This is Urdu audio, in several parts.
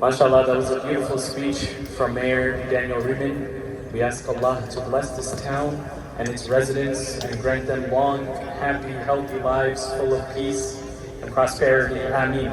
MashaAllah, that was a beautiful speech from Mayor Daniel Rubin. We ask Allah to bless this town and its residents and grant them long, happy, healthy lives full of peace and prosperity. Ameen.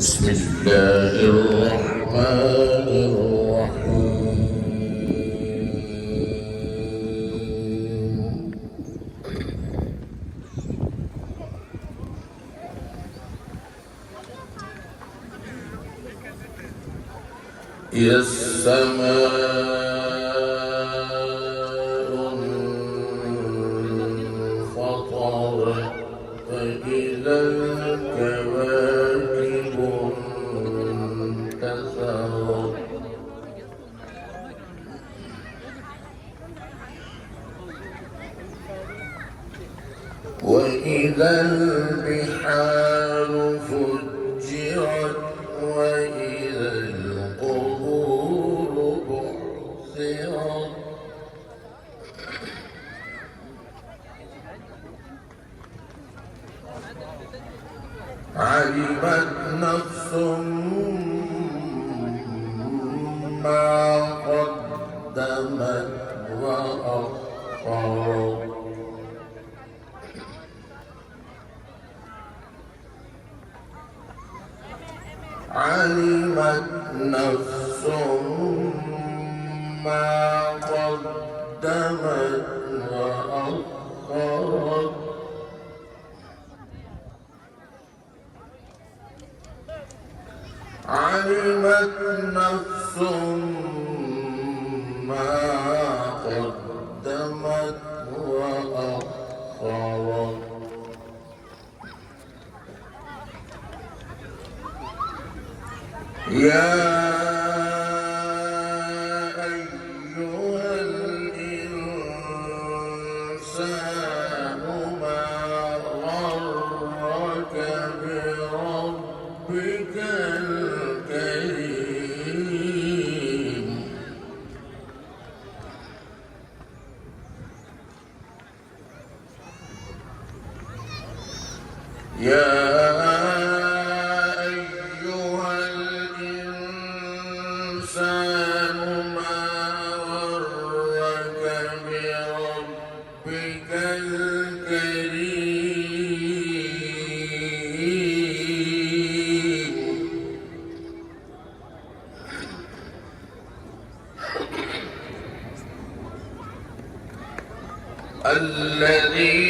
بسم الله الرحمن الرحيم إذا السماء انفطرت فإذا الكواكب انتثرت وإذا البحار فجرت وإذا القبور بعثرت علمت نفس ما قدمت وأخرت علمت نفس ما قدمت وأخرت علمت نفس ما قدمت وأخرت يا أيها الإنسان ما غرك بربك الكريم يا أيها الإنسان ما غرك بربك الكريم الذي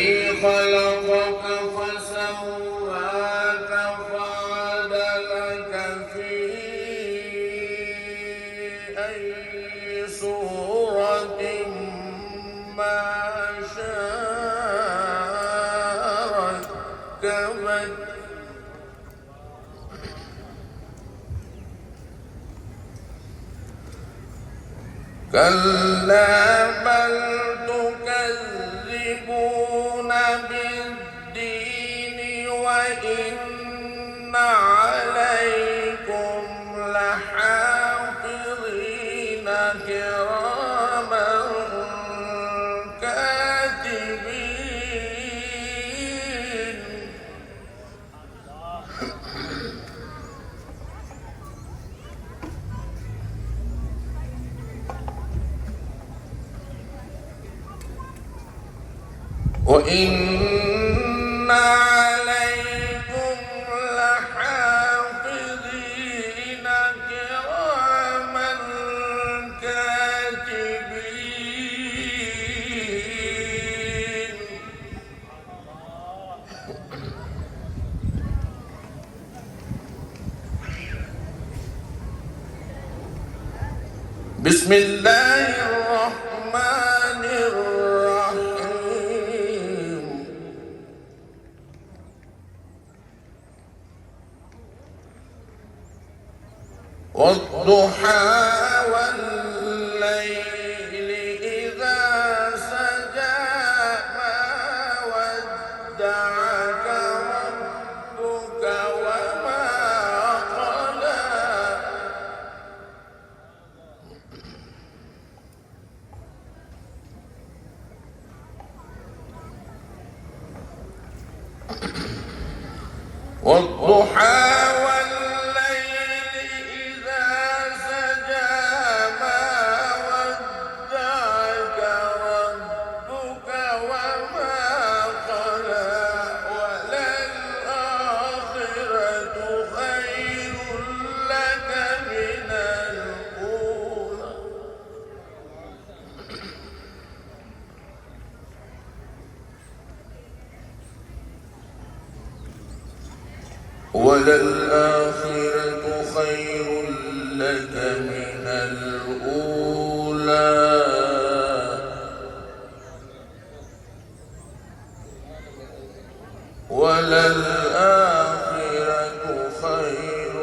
خلقك فسواك فعدلك في أي صورة ما شاء ركبك كلا بل تكذبون بالدين وإن عليكم لحافظين كراما كاتبين وإن عليكم لحافظين كراما كاتبين بسم الله الرحمن الرحيم والضحى والليل إذا سجى ما ودعك ربك وما قلى والضحى والليل إذا سجى ما ودعك ربك وما قلى وللآخرة خير لك من الأولى وللآخرة خير لك من الأولى وللآخرة خير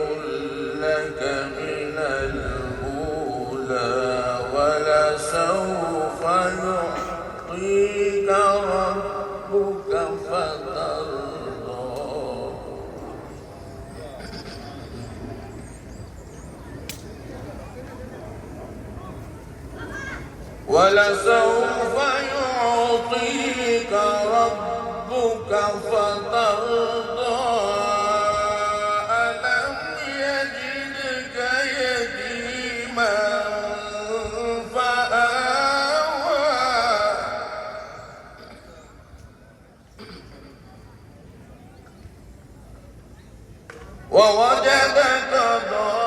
لك من الأولى ولسوف يعطيك ربك فترضى ولسوف يعطيك ربك فترضى ألم يجدك يتيما فآوى ووجدك ضالا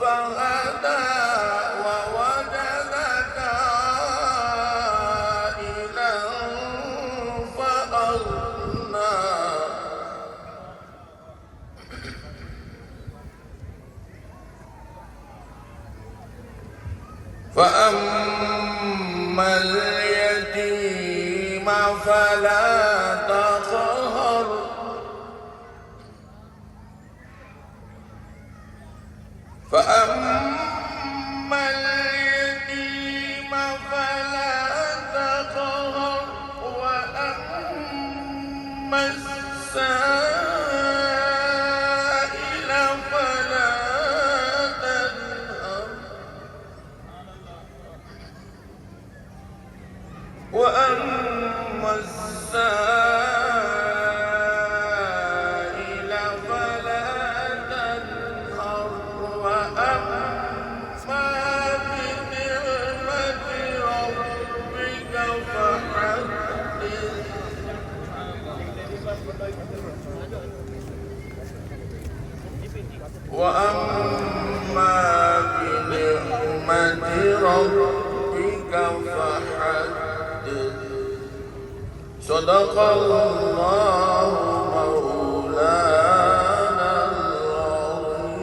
فهدى ووجدك عائلا فأغنى فأما اليتيم فلا تقهر فأما اليتيم فلا تقهر وأما السائل فلا تنهر وأما السائل فلا تنهر وأما بنعمة ربك فحدث وأما بنعمة ربك فحدث صدق الله مولانا العظيم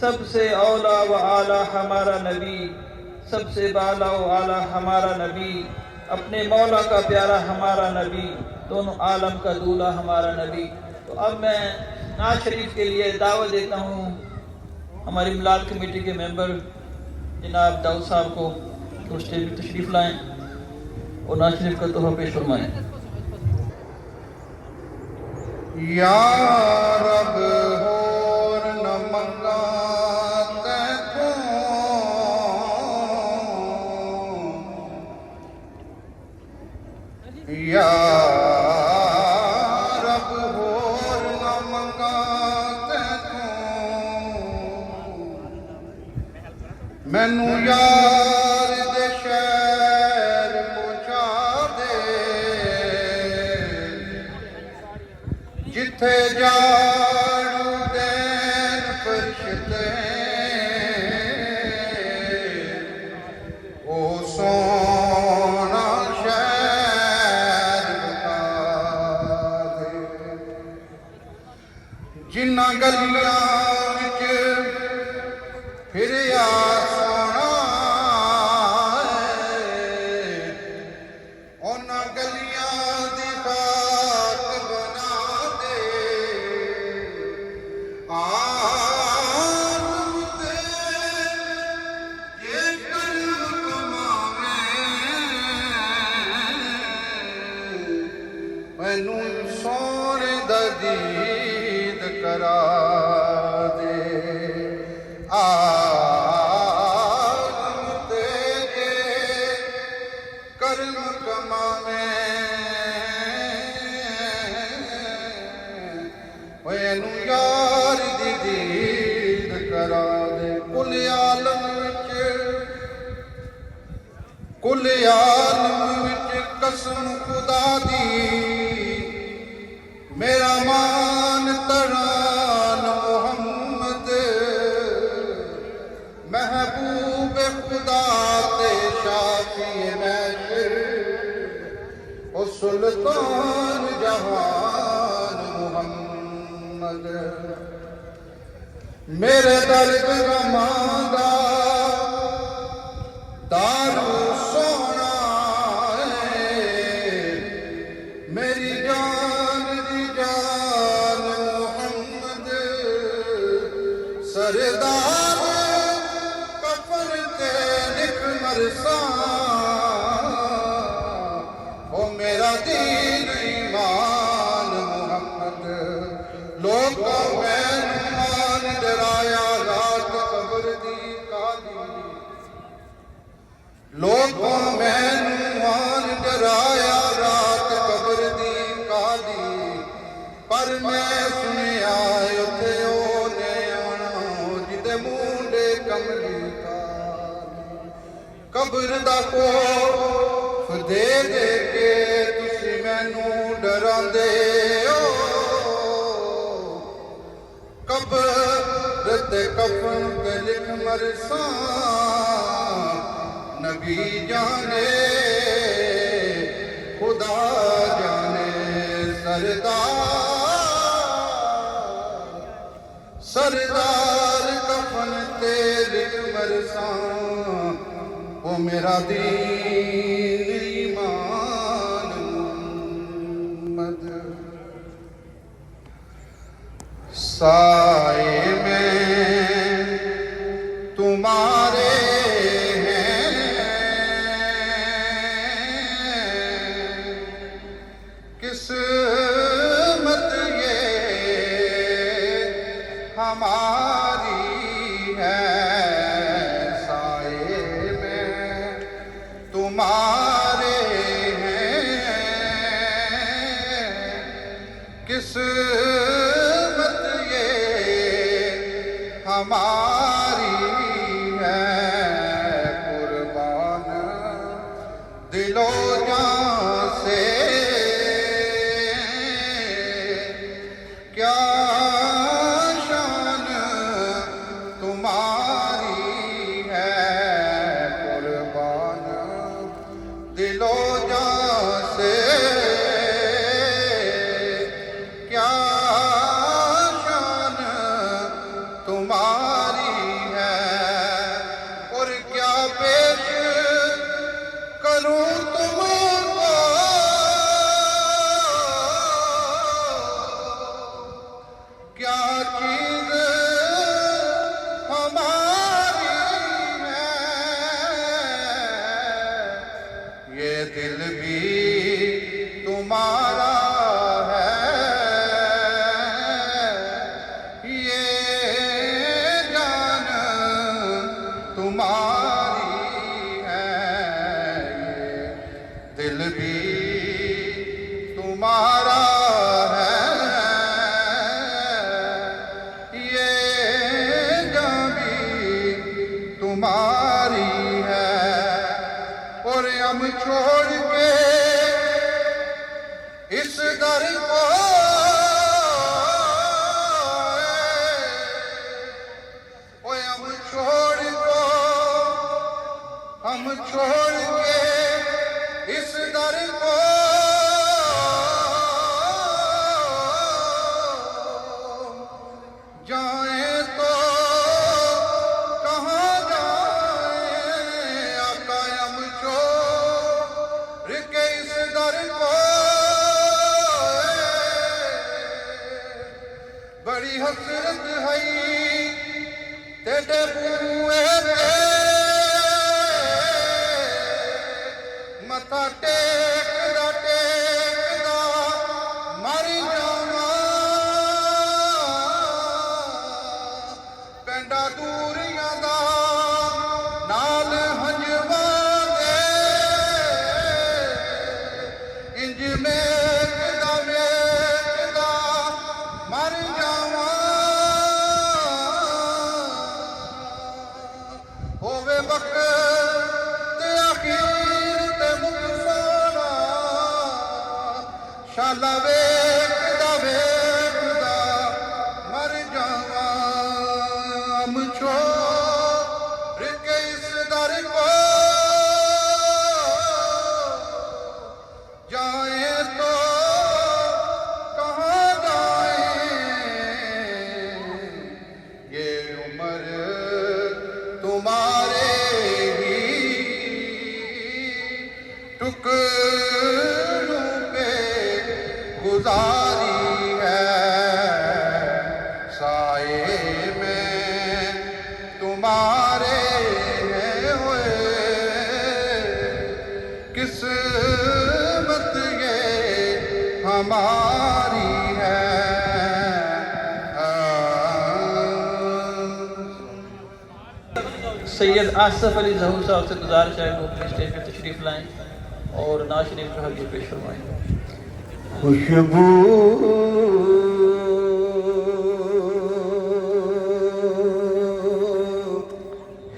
سب سے اولا و اعلیٰ ہمارا نبی، سب سے بالا و اعلیٰ ہمارا نبی، اپنے مولا کا پیارا ہمارا نبی، دونوں عالم کا دولہ ہمارا نبی۔ تو اب میں نعت شریف کے لیے دعوت دیتا ہوں ہماری میلاد کمیٹی کے ممبر جناب داؤد صاحب کو، تو اسٹیج پہ تشریف لائیں اور نعت شریف کا تحفہ پیش فرمائیں۔ یا رب ہور نہ منگا تیتھوں، یا رب ہور نہ منگا تیتھوں، مینوں یار دے شہر پہنچا دے، جتھے جاڑو دین فرشتے او سونا شہر بتا دے، جنہاں گلیاں وچ پھریا سونا ہے، انہاں گلیاں دی خاک بنا دے، عالم تے یہ قلب کماوے، مینوں سونے دا دید کرا دے، عالم تے یہ کرم کماوے، مینوں یار دی دید کرا دے۔ کل عالم وچ قسم خدا دی، میرا مان تران محمد، محبوب خدا تے شافی محشر، او سلطان جہان محمد، میرے درد غماں دا دارو سونا ہے، میری جان دی جان محمد، سردار کفن تے لکھ مرساں، او میرا دین ایمان محمد، لوکاں مینوں مان ڈرایا رات قبر دی کالی، لوکاں مینوں مان ڈرایا رات قبر دی کالی، پر میں سنیا اوتھے اونے آنا جدے مونڈے کملی کالی، قبر دا خوف دے دے کے تسی مینوں ڈراندے ہو، قبر تے کفن تے لکھ مرساں، نبی جانے خدا جانے، سردار کفن تے لکھ مرساں، او میرا دین ایمان محمد، سائے میں تمہارے قسمت یہ ہماری ہے، سائے میں تمہارے ہیں، قسمت یہ ہماری ہے، قربان دل و جان سے کیا شان تمہاری ہے، قربان دل و جان سے کیا شان تمہاری چیز ہماری ہے، یہ دل بھی تمہارا ہے، یہ جان تمہاری ہے، یہ دل بھی تمہارا ہے، یہ جان بھی تمہاری ہے، اور ہم چھوڑ کے اس در کو ہم چھوڑ کے اس در کو جائیں تو کہاں جائیں، آقا ہم چھوڑ کے اس در کو، بڑی حسرت ہے تیرے بوئے متھا ٹیکدا ٹیکدا مر جاواں، پینڈا دوریاں دا نال ہنجواں دے، انج میکدا میکدا مر جاواں، ہووے وقت شالا ویکھدا ویکھدا مر جاواں، ہم چھوڑ کے اس در کو جائیں تو کہاں جائیں، یہ عمر تمہارے ہی ٹکڑوں پہ گزاری ہے، سائے میں تمہارے ہوئے قسمت یہ ہماری ہے۔ سید آصف علی ظہور صاحب سے گزارش ہے وہ اپنے اسٹیج پہ تشریف لائیں اور نعت شریف کا حدیث پیش فرمائیں۔ خوشبو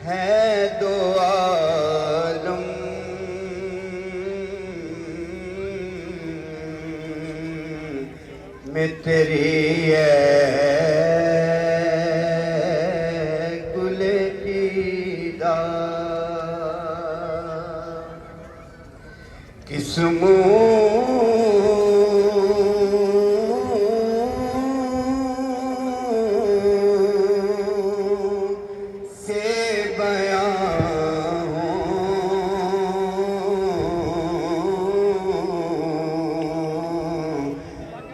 ہے دو عالم میں تیری ہے گل کی دار، قسموں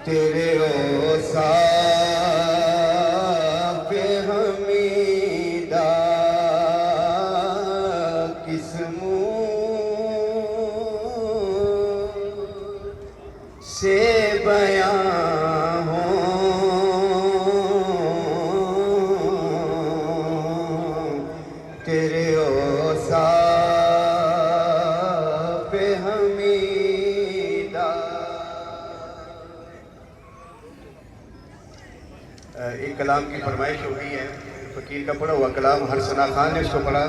تیرے اوصاف حمیدہ قسموں سے بیان ہوں، تیرے اوصاف حمیدہ۔ ایک کلام کی فرمائش ہو گئی ہے، فقیر کا پڑھا ہوا کلام ہر ثنا خان نے اس کو پڑھا،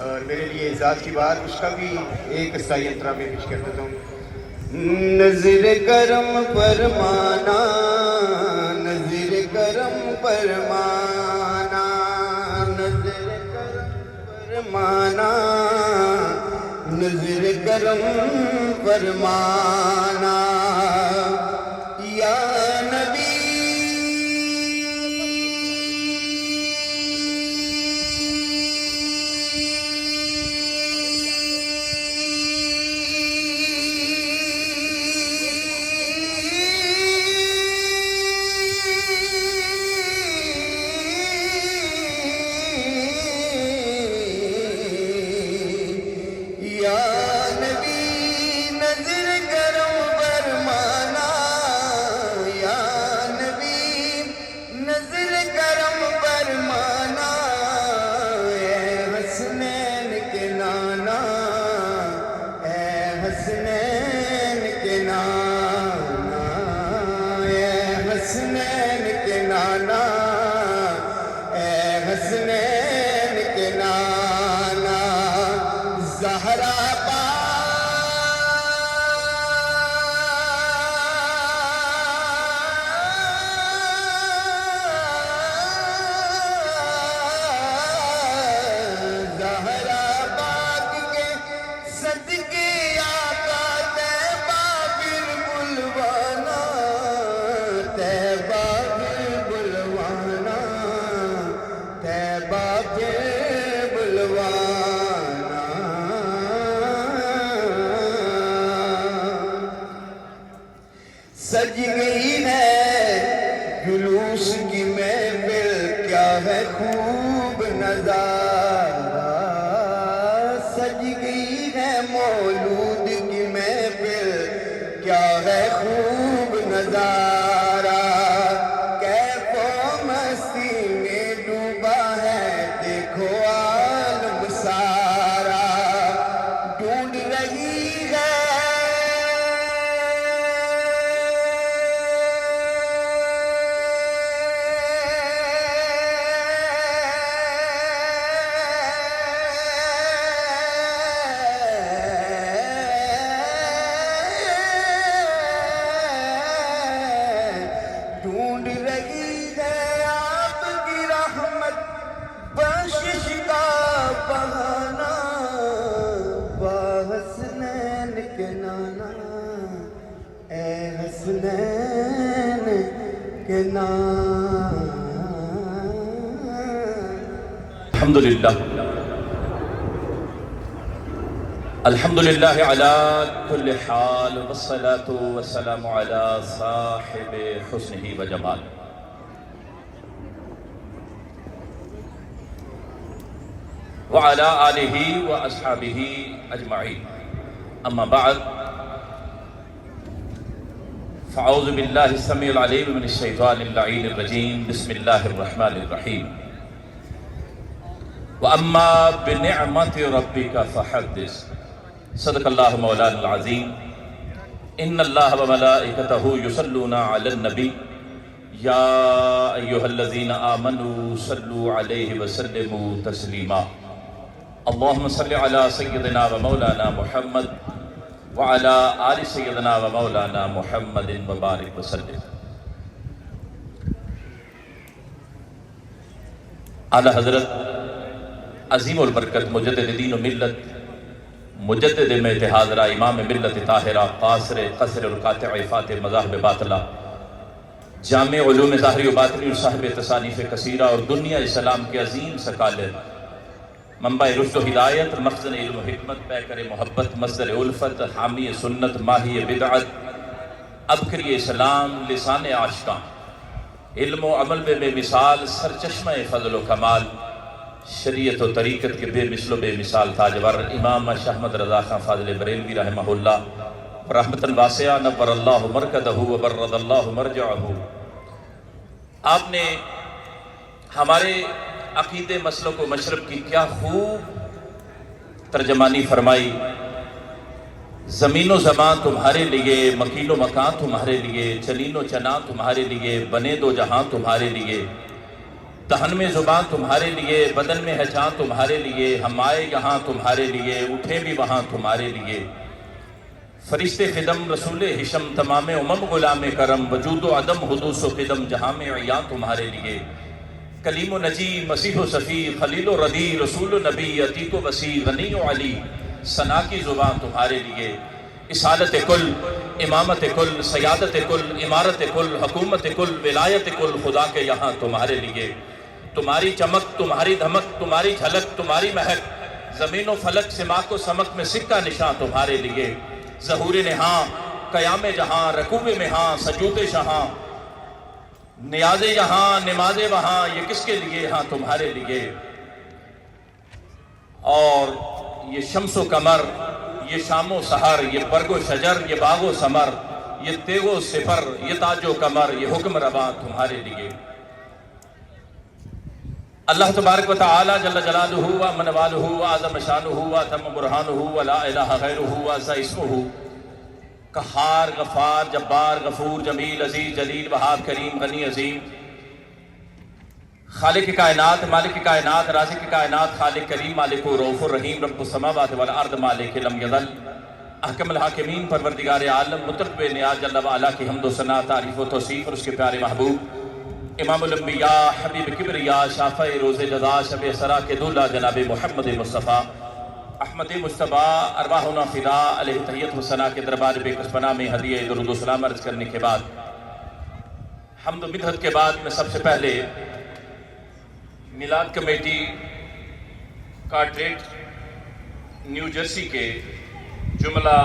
اور میرے لیے اعزاز کی بات، اس کا بھی ایک سائی انترا میں پیش کر دیتا ہوں۔ نظر کرم فرمانا، نظر کرم فرمانا، نظر کرم فرمانا، نظر کرم فرمانا، یا نبی ہے خوب نظارہ، سج گئی ہے مولود کی محفل، کیا ہے خوب نظارہ، کیف و مستی میں ڈوبا ہے دیکھو عالم سارا، ڈھونڈ رہی ہے ڈھونڈ رہی ہے آپ کی رحمت، بخشش کا بہانہ، حسنین کے نانا، اے حسنین کے نانا۔ الحمدللہ الحمدللہ علی کل حال، والصلاة والسلام علی صاحب حسنہ و جمال۔ وعلی آلہ و اصحابہ اجمعین، اما بعد فاعوذ باللہ السمیع العلیم من الشیطان اللعین الرجیم، بسم اللہ الرحمن الرحیم۔ وَأَمَّا بِنِعْمَةِ رَبِّكَ فَحَدِّثْ، صدق اللہ مولانا العظیم۔ ان اللہ وملائکتہ یصلون علی النبی، یا ایہا الذین آمنوا صلوا علیہ وسلموا تسلیما۔ اللہم صل علی سیدنا و مولانا محمد وعلی آل سیدنا و مولانا محمد وبارک وسلم۔ اعلی حضرت عظیم البرکت مجدد دین و ملت، مجدد میں حاضرہ، امام ملت طاہرہ، قاصر قصر القاطع فاتح مذاہب باطلہ، جامع علوم ظاہری و باطنی اور صاحب تصانیف کثیرہ، اور دنیا اسلام کے عظیم سکالر، منبع رشد و ہدایت، مخزن علم و حکمت، پیکر محبت، مصدر الفت، حامی سنت، ماہی بدعت، ابکری اسلام، لسان عاشقاں، علم و عمل میں بے مثال، سرچشمہ فضل و کمال، شریعت و طریقت کے بے مثل و بے مثال تاجور، امام شاہ احمد رضا خان فاضل بریلوی رحمہ اللہ رحمتاً واسعہ، نور اللہ مرکدہ وبرد اللہ مرجعہ۔ آپ نے ہمارے عقیدے مسلک و مشرب کی کیا خوب ترجمانی فرمائی۔ زمین و زمان تمہارے لیے، مکین و مکان تمہارے لیے، چنین و چنان تمہارے لیے، بنے دو جہاں تمہارے لیے، دہن میں زبان تمہارے لیے، بدن میں ہے جان تمہارے لیے، ہم آئے یہاں تمہارے لیے، اٹھے بھی وہاں تمہارے لیے، فرشتے خدم رسول حشم، تمام امم غلام کرم، وجود و عدم حدوث و قدم جہاں میں عیاں تمہارے لیے، کلیم و نجی، مسیح و صفی، خلیل و ردی، رسول و نبی، عتیق و وسیع، غنی و علی، ثنا کی زبان تمہارے لیے، اسالت کل، امامت کل، سیادت کل، امارت کل، حکومت کل، ولایت کل خدا کے یہاں تمہارے لیے، تمہاری چمک، تمہاری دھمک، تمہاری جھلک، تمہاری مہک، زمین و فلک، سماک و سمک میں سکہ نشاں تمہارے لیے، ظہور نہاں، قیام جہاں، رکوع میں ہاں، سجود شہاں، نیاز یہاں، نماز وہاں، یہ کس کے لیے؟ ہاں تمہارے لیے۔ اور یہ شمس و قمر، یہ شام و سحر، یہ برگ و شجر، یہ باغ و ثمر، یہ تیغ و صفر، یہ تاج و کمر، یہ حکم رواں تمہارے لیے۔ اللہ تبارک و تعالی جل جلالہ و من والہ و اعظم شانہ و اتم برہانہ و لا الہ غیرہ و عز اسمہ، قہار، غفار، جبار، غفور، جمیل، عزیز، جلیل، وہاب، کریم، غنی، عظیم، خالق کائنات، مالک کائنات، رازق کائنات، خالق کریم، مالک رؤوف الرحیم، رب السماوات والارض، مالک لم یزل، احکم الحاکمین، پروردگار عالم، مطلب نیاز جل وعلا کی حمد و ثنا، تعریف و توصیف، اور اس کے پیارے محبوب امام الانبیاء، حبیب کبریا، شافع روز جزا، شب اسرا کے دولہ جناب محمد مصطفیٰ احمد مجتبیٰ، ارواحنا فدا علیہ تحیت و ثنا کے دربار بے کس پناہ میں ہدیہ درود و سلام عرض کرنے کے بعد، حمد و مدحت کے بعد، میں سب سے پہلے میلاد کمیٹی کارٹریٹ نیو جرسی کے جملہ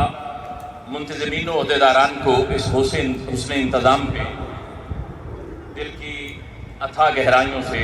منتظمین و عہدیداران کو اس حسن انتظام میں دل کی اتھا گہرائیوں سے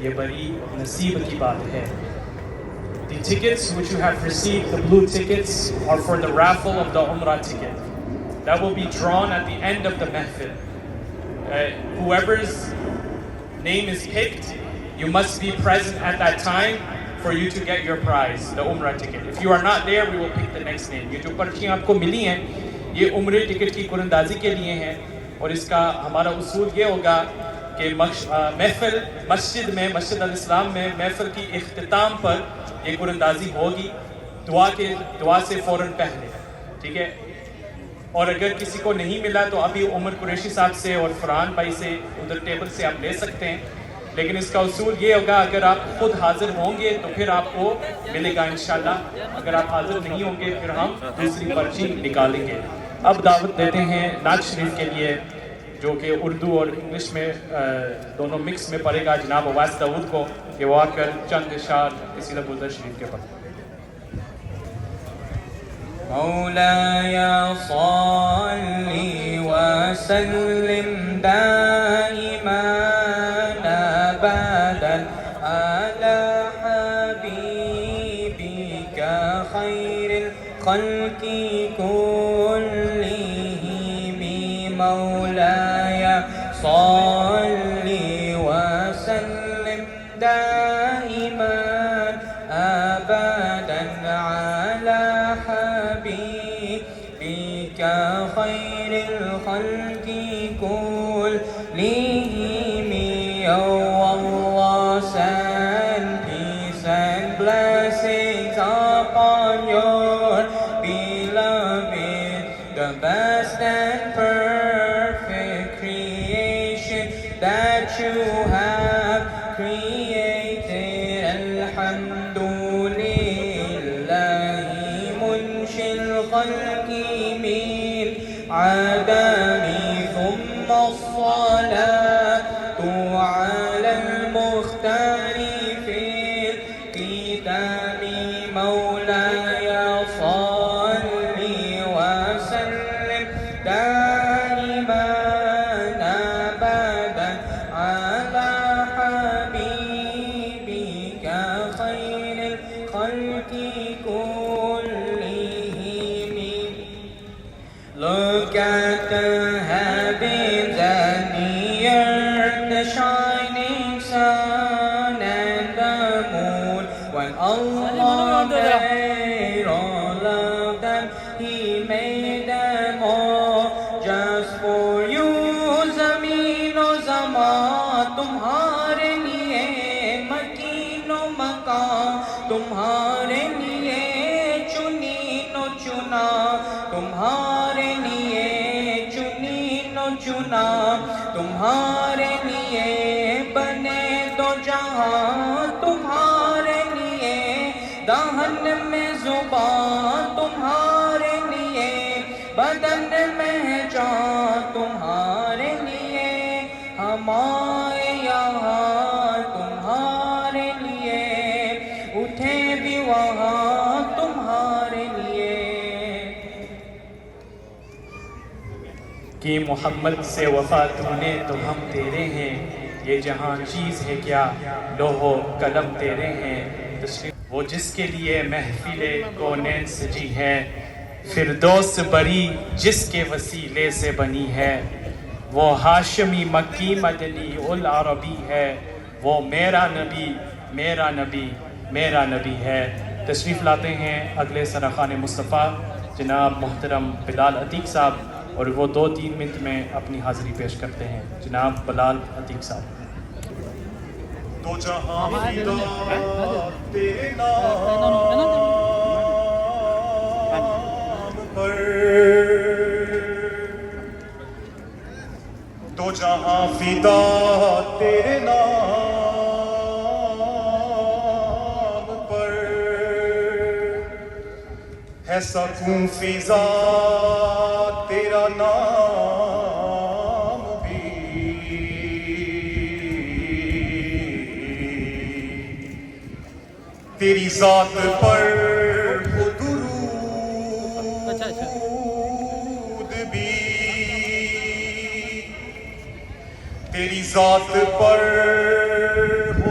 یہ بڑی نصیب کی بات ہے. The tickets which you have received, the blue tickets, are for the raffle of the Umrah ticket. That will be drawn at the end of the mahfil. Whoever's name is picked, you must be present at that time for you to get your prize, the Umrah ticket. If you are not there, we will pick the next name. یہ جو پرچیاں آپ کو ملی ہیں یہ عمرے ٹکٹ کی قرندازی کے لیے ہیں، اور اس کا ہمارا اصول یہ ہوگا کہ محفل مسجد الاسلام میں محفل کی اختتام پر یہ قرندازی ہوگی دعا سے فوراً پہلے، ٹھیک ہے. اور اگر کسی کو نہیں ملا تو ابھی عمر قریشی صاحب سے اور فرحان بھائی سے ادھر ٹیبل سے آپ لے سکتے ہیں، لیکن اس کا اصول یہ ہوگا اگر آپ خود حاضر ہوں گے تو پھر آپ کو ملے گا انشاءاللہ. اگر آپ حاضر نہیں ہوں گے پھر ہم دوسری پرچی نکالیں گے. اب دعوت دیتے ہیں نعت شریف کے لیے جو کہ اردو اور انگلش میں دونوں مکس میں پڑھے گا، جناب اویس داؤد کو، کہ وہ آ کر چند اشعار قصیدہ بلند شریف کے پڑھیں. مولاي صل وسلم دائما ابدا على حبيبك خير الخلق كلهم. مولاي صل وسلم دائما ابدا على حبيبك خير الخلق كلهم. Oh Allah, send peace and blessings upon your beloved, the best and perfect creation that you have created. Alhamdulillahi munshi الخلق من عدم ثم الصلاة على المختار في الكتاب. مولاي صل وسلم دائما أبدا على حبيبك خير الخلق كلهم. Look at the heavens and the earth, the shining sun and the moon. When Allah made all of them, He made them all just for you. Zameen o zaman tumhare liye, makin o makan tumhare liye, chunin o chuna تمہارے لیے چنین و چنا، تمہارے لیے بنے دو جہاں، تمہارے لیے دہن میں زبان، تمہارے لیے بدن میں جان، تمہارے لیے ہمارے یہاں، تمہارے لیے اٹھے بھی وہاں، تمہارے لیے. کہ محمد سے وفا تو نے تو ہم تیرے ہیں، یہ جہاں چیز ہے کیا لوح و قلم تیرے ہیں. وہ جس کے لیے محفل کونین سجی ہے، فردوس بری جس کے وسیلے سے بنی ہے. وہ ہاشمی مکی مدنی العربی ہے، وہ میرا نبی میرا نبی میرا نبی ہے. تشریف لاتے ہیں اگلے سرخان مصطفیٰ جناب محترم بلال عتیق صاحب، اور وہ 2-3 منٹ میں اپنی حاضری پیش کرتے ہیں. جناب بلال عتیق صاحب. دو جہاں فدا تیرے نام پر، دو جہاں فدا تیرے نام پر، ہے سکون فضا تیرا نام بھی. تیری ذات پر ہو درود بھی، تیری ذات پر ہو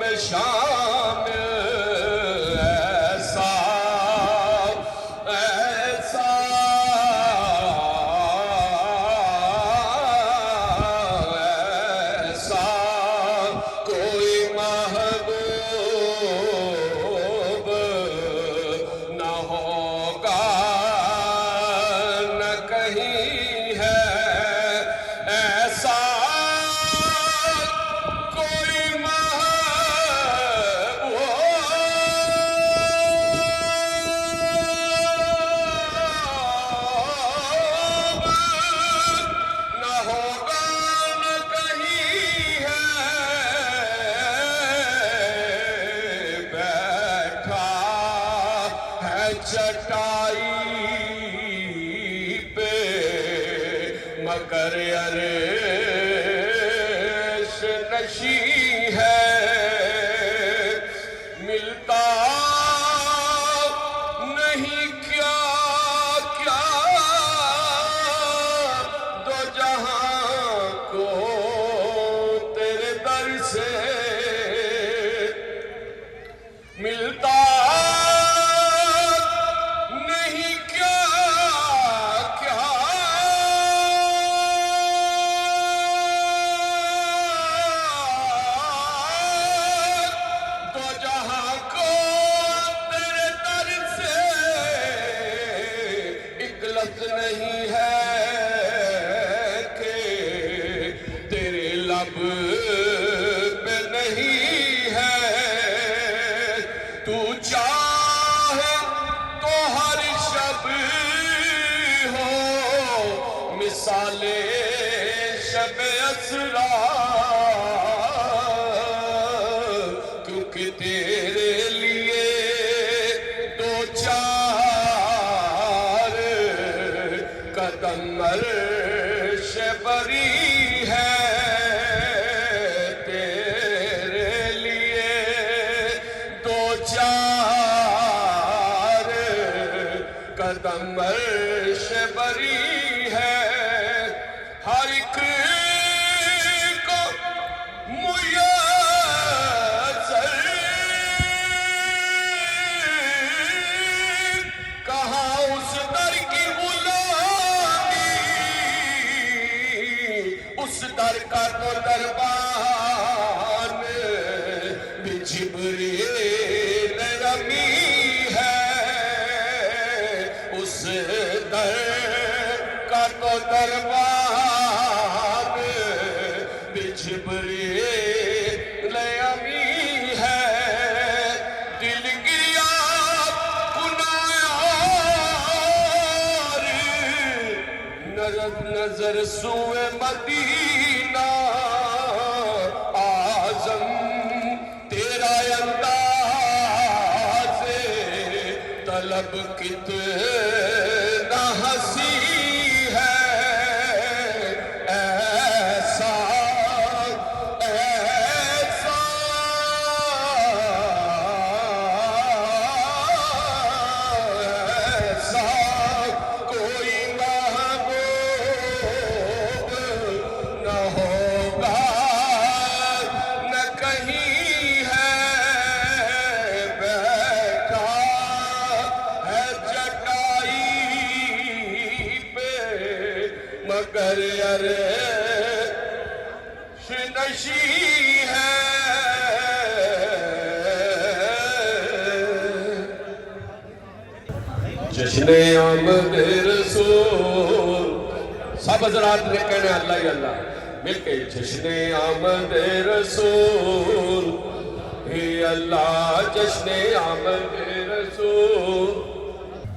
میں شامل ایسا ایسا ایسا کوئی محبوب نہ ہوگا نہ کہیں ہے ایسا کوئی محبوب نہ ہوگا نہ کہیں ہے بیٹھا ہے چٹائی پہ مگر عرش نشی ہے ملتا نہیں کیا کیا دو جہاں کو تیرے در سے ملتا نہیں کیا کیا دو جہاں کو تیرے در سے ایک لفظ نہیں ہے کہ تیرے لب پہ نہیں ہے تو چاہے تو ہر شب ہو مثال شب اسرا کیونکہ تیرے لیے دو چار قدم عرش بری ہے تیرے لیے دو چار قدم عرش بری ہے ہر ایک کو میسر کہاں اس در کی غلامی اس در کا تو دربان بھی جبریل رمی ہے اس در کا تو دربان بھی جبریل رمی ہے دل گیا کنایار نظر سوئے مدینہ آزم تیرا انداز طلب کتنا ہنسی ہے ایسا ایسا ایسا کوئی محبوب نہ ہوگا نہ کہیں ہے بیٹھا ہے چٹائی پہ مگر عرش نشی ہے جشن آمد رسول سب حضرات نے کہنا اللہ ہی اللہ مل کے جشن آمد رسول ہی اللہ جشن آمد رسول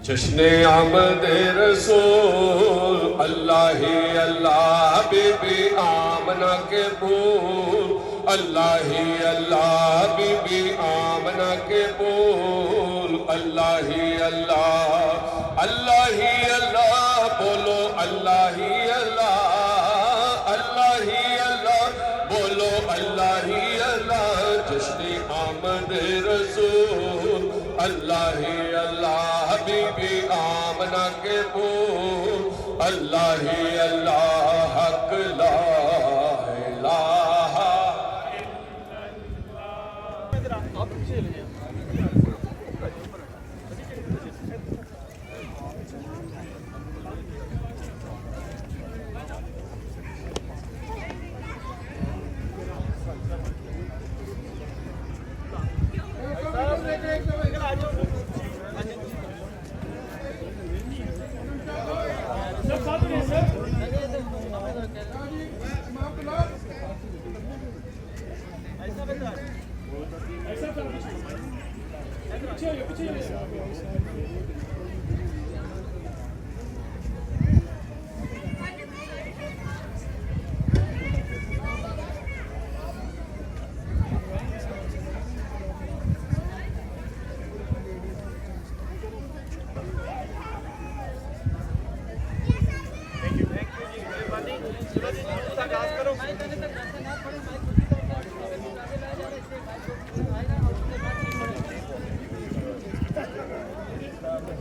جشن آمد رسول اللہ ہی اللہ بی بی آمنہ کے پھول اللہ ہی اللہ بی بی آمنہ کے پھول اللہ ہی اللہ اللہ ہی اللہ بولو اللہ ہی اللہ اللہ ہی اللہ بولو اللہ ہی اللہ جشن آمد رسول اللہ ہی اللہ حبیبی آمنہ کے پھول اللہ ہی اللہ حق لا الہ الا اللہ